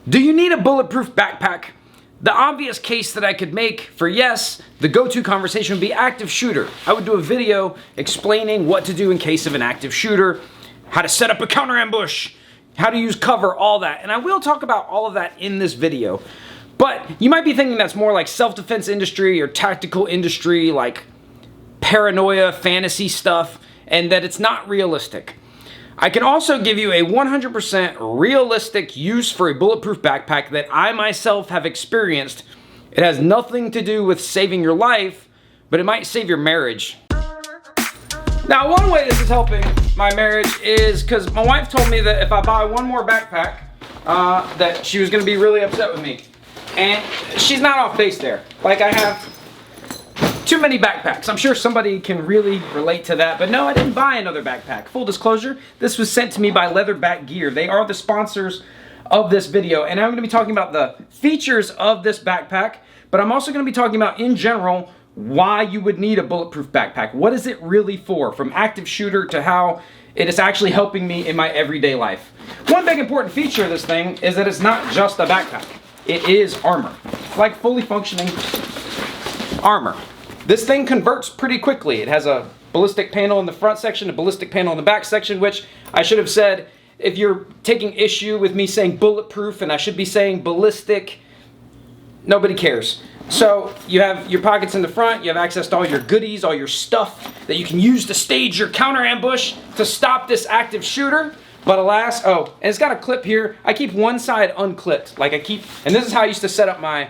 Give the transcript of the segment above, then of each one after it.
Do you need a bulletproof backpack? The obvious case that I could make for yes, the go-to conversation would be active shooter. I would do a video explaining what to do in case of an active shooter, how to set up a counter ambush, how to use cover, all that. And I will talk about all of that in this video. But you might be thinking that's more like self-defense industry or tactical industry, like paranoia, fantasy stuff, and that it's not realistic. I can also give you a 100% realistic use for a bulletproof backpack that I myself have experienced. It has nothing to do with saving your life, but it might save your marriage. Now, one way this is helping my marriage is because my wife told me that if I buy one more backpack, that she was going to be really upset with me. And she's not off base there. Like, I have too many backpacks. I'm sure somebody can really relate to that, but no, I didn't buy another backpack. Full disclosure, this was sent to me by Leatherback Gear. They are the sponsors of this video, and I'm going to be talking about the features of this backpack, but I'm also going to be talking about, in general, why you would need a bulletproof backpack. What is it really for? From active shooter to how it is actually helping me in my everyday life. One big important feature of this thing is that it's not just a backpack. It is armor. Like fully functioning armor. This thing converts pretty quickly. It has a ballistic panel in the front section, a ballistic panel in the back section, which I should have said, if you're taking issue with me saying bulletproof and I should be saying ballistic, nobody cares. So you have your pockets in the front, you have access to all your goodies, all your stuff that you can use to stage your counter ambush to stop this active shooter. But alas, and it's got a clip here. I keep one side unclipped. And this is how I used to set up my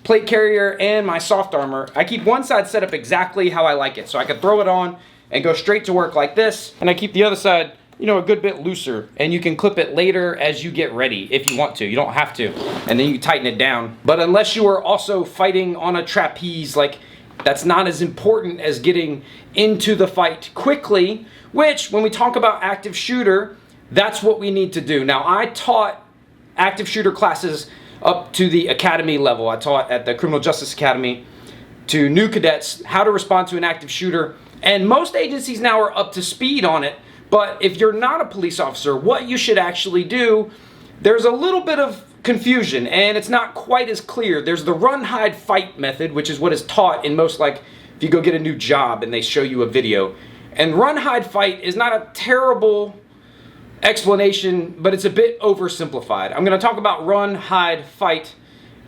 plate carrier and my soft armor. I keep one side set up exactly how I like it. So I could throw it on and go straight to work like this. And I keep the other side, you know, a good bit looser. And you can clip it later as you get ready if you want to. You don't have to. And then you tighten it down. But unless you are also fighting on a trapeze, like that's not as important as getting into the fight quickly, which when we talk about active shooter, that's what we need to do. Now, I taught active shooter classes up to the academy level. I taught at the Criminal Justice Academy to new cadets how to respond to an active shooter. And most agencies now are up to speed on it. But if you're not a police officer, what you should actually do, there's a little bit of confusion and it's not quite as clear. There's the run, hide, fight method, which is what is taught in most, like if you go get a new job and they show you a video. And run, hide, fight is not a terrible explanation, but it's a bit oversimplified. I'm going to talk about run, hide, fight,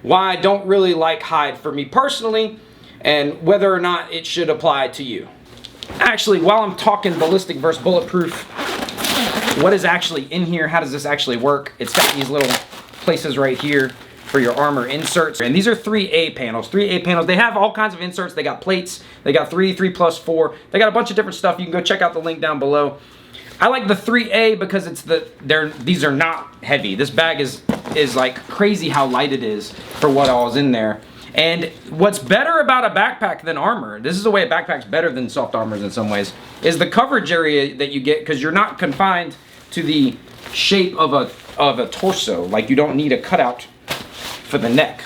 why I don't really like hide for me personally, and whether or not it should apply to you. Actually, while I'm talking ballistic versus bulletproof, what is actually in here? How does this actually work? It's got these little places right here for your armor inserts. And these are 3A panels. 3A panels, they have all kinds of inserts. They got plates, they got 3+4. They got a bunch of different stuff. You can go check out the link down below. I like the 3A because these are not heavy. This bag is like crazy how light it is for what all is in there. And what's better about a backpack than armor, this is the way a backpack's better than soft armors in some ways, is the coverage area that you get, because you're not confined to the shape of a torso. Like, you don't need a cutout for the neck.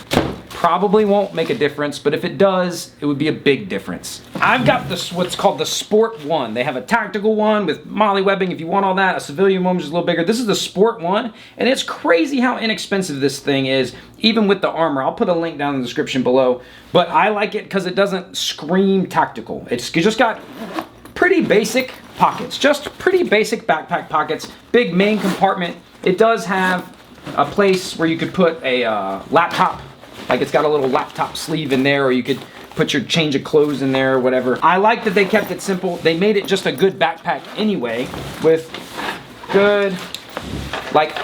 Probably won't make a difference, but if it does, it would be a big difference. I've got this, what's called the Sport one. They have a tactical one with molly webbing if you want all that, a civilian one which is a little bigger. This is the Sport one, and it's crazy how inexpensive this thing is, even with the armor. I'll put a link down in the description below, but I like it because it doesn't scream tactical. It's just got pretty basic pockets, just pretty basic backpack pockets, big main compartment. It does have a place where you could put a laptop. Like, it's got a little laptop sleeve in there, or you could put your change of clothes in there or whatever. I like that they kept it simple. They made it just a good backpack anyway, with good, like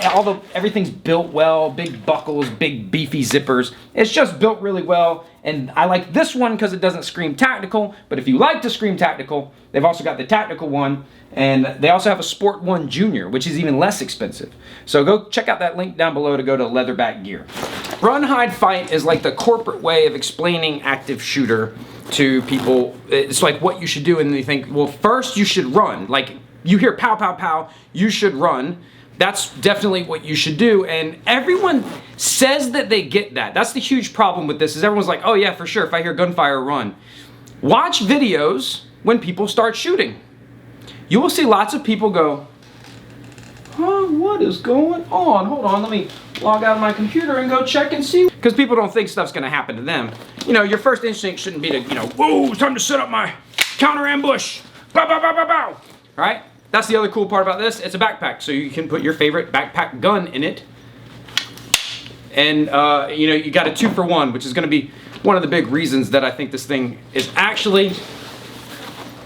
everything's built well, big buckles, big beefy zippers. It's just built really well. And I like this one because it doesn't scream tactical, but if you like to scream tactical, they've also got the tactical one, and they also have a Sport 1 Junior, which is even less expensive. So go check out that link down below to go to Leatherback Gear. Run, hide, fight is like the corporate way of explaining active shooter to people. It's like what you should do, and they think, well, first you should run. Like, you hear pow, pow, pow, you should run. That's definitely what you should do, and everyone says that they get that. That's the huge problem with this, is everyone's like, oh yeah, for sure, if I hear gunfire, run. Watch videos when people start shooting. You will see lots of people go, oh, What is going on? Hold on, let me log out of my computer and go check and see. Because people don't think stuff's gonna happen to them. You know, your first instinct shouldn't be to, you know, whoa, it's time to set up my counter ambush. Bow, bow, bow, bow, bow. Right? That's the other cool part about this. It's a backpack, so you can put your favorite backpack gun in it. And, you know, you got a 2-for-1, which is gonna be one of the big reasons that I think this thing is actually,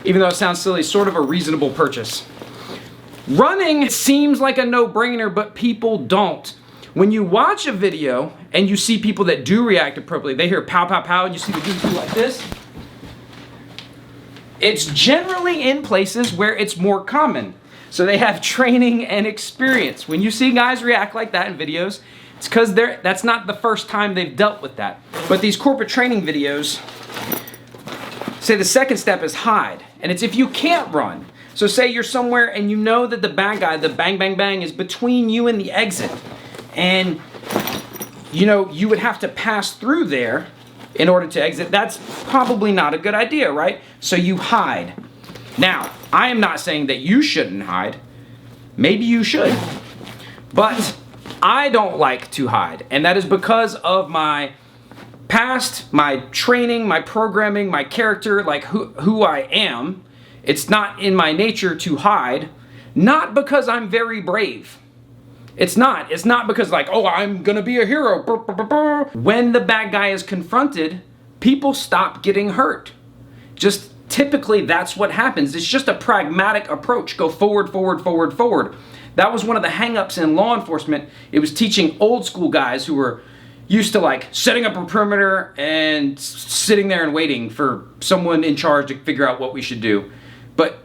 even though it sounds silly, sort of a reasonable purchase. Running seems like a no-brainer, but people don't. When you watch a video and you see people that do react appropriately, they hear pow, pow, pow, and you see the dude do like this. It's generally in places where it's more common. So they have training and experience. When you see guys react like that in videos, it's because that's not the first time they've dealt with that. But these corporate training videos say the second step is hide. And it's if you can't run. So say you're somewhere and you know that the bad guy, the bang, bang, bang, is between you and the exit. And, you know, you would have to pass through there in order to exit. That's probably not a good idea, right? So you hide. Now, I am not saying that you shouldn't hide. Maybe you should. But I don't like to hide. And that is because of my past, my training, my programming, my character, like who I am. It's not in my nature to hide, not because I'm very brave. It's not. It's not because like, oh, I'm gonna be a hero. When the bad guy is confronted, people stop getting hurt. Just typically that's what happens. It's just a pragmatic approach. Go forward, forward, forward, forward. That was one of the hang-ups in law enforcement. It was teaching old school guys who were used to like setting up a perimeter and sitting there and waiting for someone in charge to figure out what we should do. But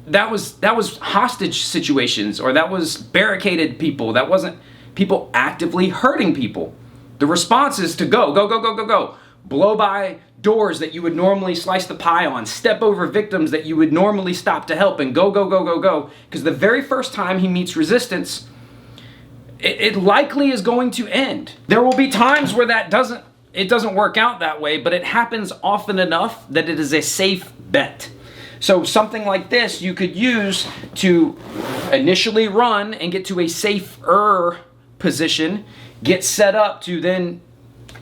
that was hostage situations, or that was barricaded people. That wasn't people actively hurting people. The response is to go, go, go, go, go, go. Blow by doors that you would normally slice the pie on. Step over victims that you would normally stop to help, and go, go, go, go, go. Because the very first time he meets resistance, it likely is going to end. There will be times where it doesn't work out that way, but it happens often enough that it is a safe bet. So something like this you could use to initially run and get to a safer position, get set up to then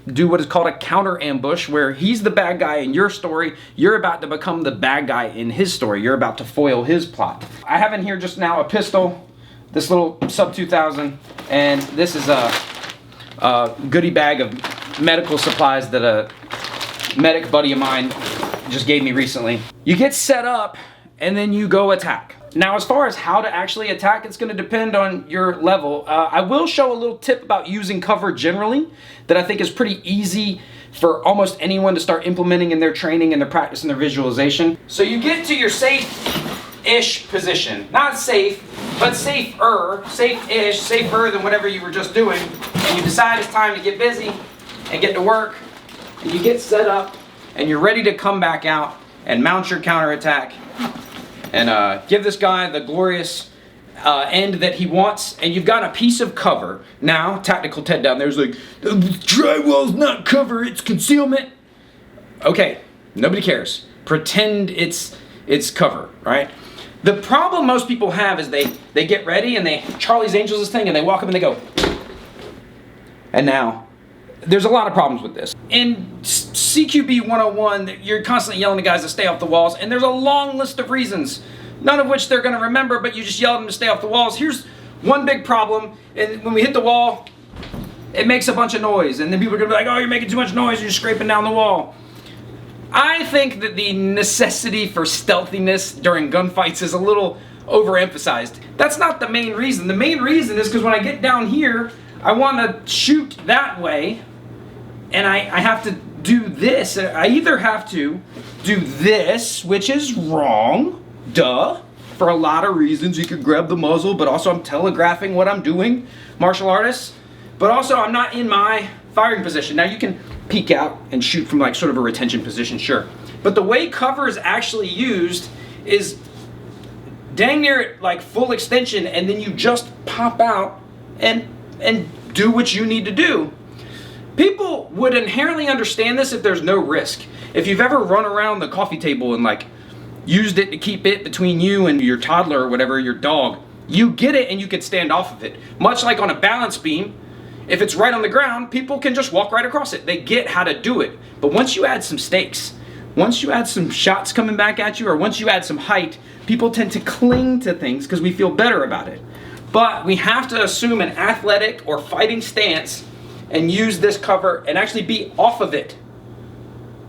do what is called a counter ambush, where he's the bad guy in your story, you're about to become the bad guy in his story, you're about to foil his plot. I have in here just now a pistol, this little sub 2000, and this is a goodie bag of medical supplies that a medic buddy of mine just gave me recently. You get set up and then you go attack. Now, as far as how to actually attack, it's going to depend on your level. I will show a little tip about using cover generally that I think is pretty easy for almost anyone to start implementing in their training and their practice and their visualization. So you get to your safe-ish position. Not safe, but safer, safe-ish, safer than whatever you were just doing. And you decide it's time to get busy and get to work. And you get set up and you're ready to come back out and mount your counterattack and give this guy the glorious end that he wants, and you've got a piece of cover. Now, Tactical Ted down there's like, drywall's not cover, it's concealment. Okay, nobody cares. Pretend it's cover, right? The problem most people have is they get ready and they Charlie's Angels this thing and they walk up and they go. And now, there's a lot of problems with this. In CQB 101, you're constantly yelling at guys to stay off the walls, and there's a long list of reasons, none of which they're going to remember, but you just yell at them to stay off the walls. Here's one big problem, and when we hit the wall, it makes a bunch of noise, and then people are going to be like, oh, you're making too much noise, you're scraping down the wall. I think that the necessity for stealthiness during gunfights is a little overemphasized. That's not the main reason. The main reason is because when I get down here, I want to shoot that way, and I have to do this. I either have to do this, which is wrong, duh, for a lot of reasons. You could grab the muzzle, but also I'm telegraphing what I'm doing, martial artists, but also I'm not in my firing position. Now you can peek out and shoot from like sort of a retention position, sure. But the way cover is actually used is dang near like full extension, and then you just pop out and do what you need to do. People would inherently understand this if there's no risk. If you've ever run around the coffee table and like used it to keep it between you and your toddler or whatever, your dog, You get it and you can stand off of it. Much like on a balance beam, if it's right on the ground, people can just walk right across it. They get how to do it. But once you add some stakes, once you add some shots coming back at you, or once you add some height, people tend to cling to things because we feel better about it. But we have to assume an athletic or fighting stance and use this cover and actually be off of it.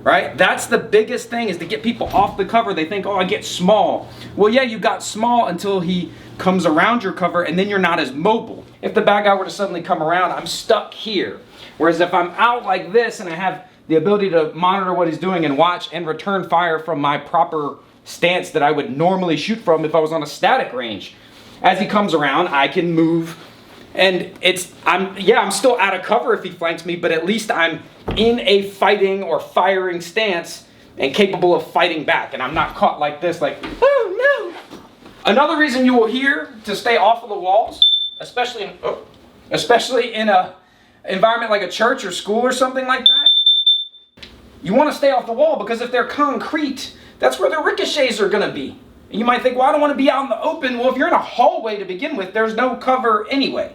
Right? That's the biggest thing, is to get people off the cover. They think, oh, I get small. Well, yeah, you got small until he comes around your cover, and then you're not as mobile. If the bad guy were to suddenly come around, I'm stuck here. Whereas if I'm out like this and I have the ability to monitor what he's doing and watch and return fire from my proper stance that I would normally shoot from if I was on a static range. As he comes around, I can move, and I'm still out of cover if he flanks me, but at least I'm in a fighting or firing stance and capable of fighting back, and I'm not caught like this, like, oh no. Another reason you will hear to stay off of the walls, especially in a environment like a church or school or something like that, you want to stay off the wall because if they're concrete, that's where the ricochets are going to be. You might think, well, I don't want to be out in the open. Well, if you're in a hallway to begin with, there's no cover anyway.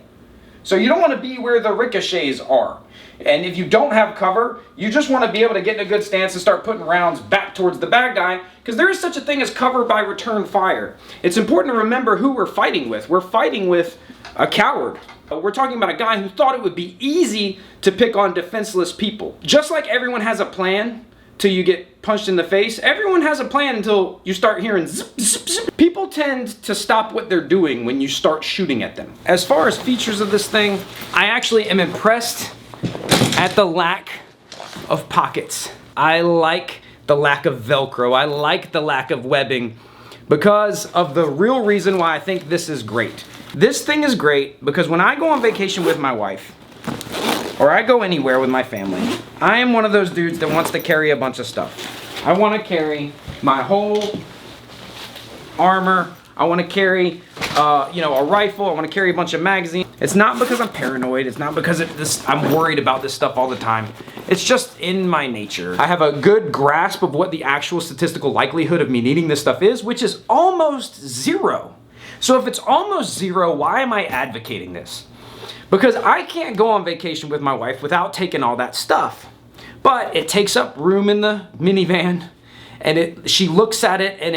So you don't want to be where the ricochets are. And if you don't have cover, you just want to be able to get in a good stance and start putting rounds back towards the bad guy, because there is such a thing as cover by return fire. It's important to remember who we're fighting with. We're fighting with a coward. We're talking about a guy who thought it would be easy to pick on defenseless people. Just like everyone has a plan till you get punched in the face, everyone has a plan until you start hearing zip, zip, zip. People tend to stop what they're doing when you start shooting at them. As far as features of this thing, I actually am impressed at the lack of pockets. I like the lack of Velcro. I like the lack of webbing because of the real reason why I think this is great. This thing is great because when I go on vacation with my wife, or I go anywhere with my family, I am one of those dudes that wants to carry a bunch of stuff. I want to carry my whole armor. I want to carry, a rifle. I want to carry a bunch of magazines. It's not because I'm paranoid. It's not because I'm worried about this stuff all the time. It's just in my nature. I have a good grasp of what the actual statistical likelihood of me needing this stuff is, which is almost zero. So if it's almost zero, why am I advocating this? Because I can't go on vacation with my wife without taking all that stuff. But it takes up room in the minivan, and she looks at it and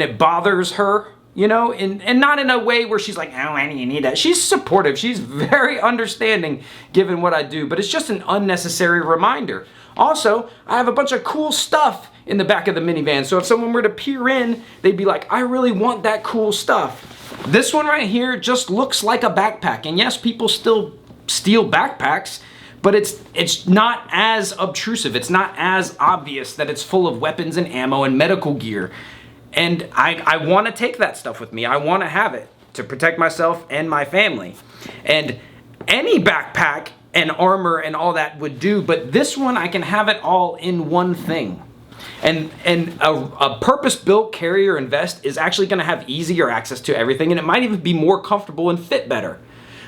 it bothers her, and not in a way where she's like, oh, why do you need that? She's supportive. She's very understanding given what I do, but it's just an unnecessary reminder. Also, I have a bunch of cool stuff in the back of the minivan, so if someone were to peer in, they'd be like, I really want that cool stuff. This one right here just looks like a backpack, and yes, people still steal backpacks, but it's not as obtrusive. It's not as obvious that it's full of weapons and ammo and medical gear. And I want to take that stuff with me. I want to have it to protect myself and my family. And any backpack and armor and all that would do, but this one I can have it all in one thing. And a purpose-built carrier and vest is actually going to have easier access to everything, and it might even be more comfortable and fit better.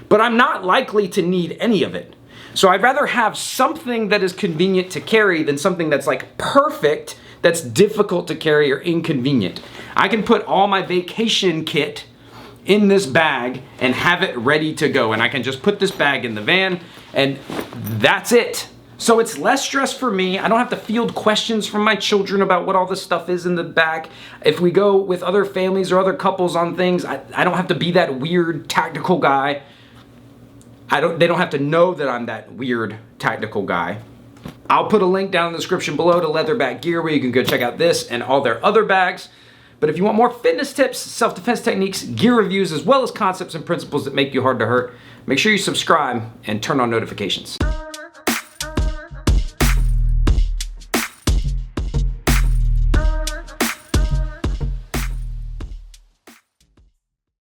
But I'm not likely to need any of it. So I'd rather have something that is convenient to carry than something that's like perfect, that's difficult to carry or inconvenient. I can put all my vacation kit in this bag and have it ready to go. And I can just put this bag in the van and that's it. So it's less stress for me. I don't have to field questions from my children about what all this stuff is in the back. If we go with other families or other couples on things, I don't have to be that weird tactical guy. They don't have to know that I'm that weird tactical guy. I'll put a link down in the description below to Leatherback gear where you can go check out this and all their other bags. But if you want more fitness tips, self-defense techniques, gear reviews, as well as concepts and principles that make you hard to hurt, make sure you subscribe and turn on notifications.